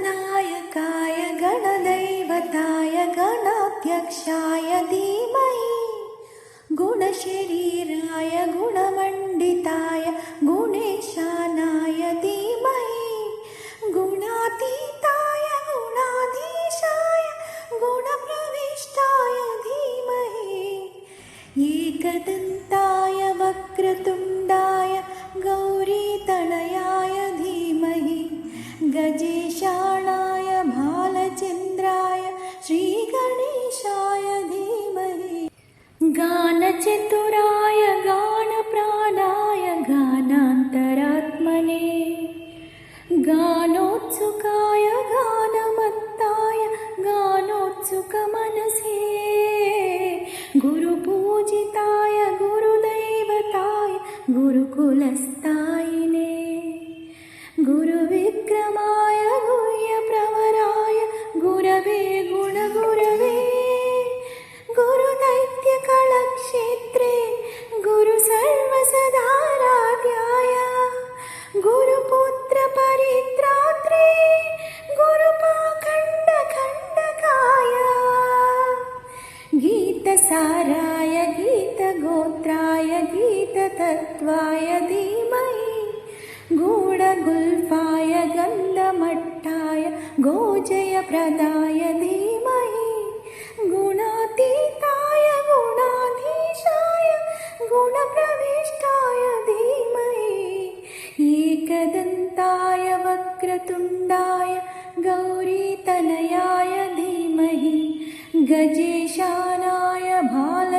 गणनायकाय गणदैवताय गणाध्यक्षाय धीमहि गुणशरीराय गुणमण्डिताय गुणेशानाय धीमहि गुणातीताय गुणाधीशाय गुणप्रविष्टाय धीमहि एकदन्ताय वक्रतुण्डाय गौरीतनयाय धीमहि गजेशाणाय भालचन्द्राय श्रीगणेशाय धीमहि गानचतुराय गानप्राणाय गानान्तरात्मने गानोत्सुकाय गानमत्ताय गानोत्सुकमनसे गुरुपूजिताय गुरुदैवताय गुरुकुलस्थायिने गुरुविक्रमाय गुह्यप्रवराय गुरवे गुणगुरवे गुरुदैत्यकलक्षेत्रे गुरुसर्वसदाराध्याय गुरुपुत्रपरित्रात्रे गुरुपाखण्डखण्डकाय गीतसाराय गीतगोत्राय गीततत्त्वाय धीमहि गूढगुल्फाय गन्धमट्टाय गोजयप्रदाय धीमहि गुणातीताय गुणाधीशाय गुणप्रविष्टाय धीमहि एकदन्ताय वक्रतुण्डाय गौरीतनयाय धीमहि गजेशानाय भाल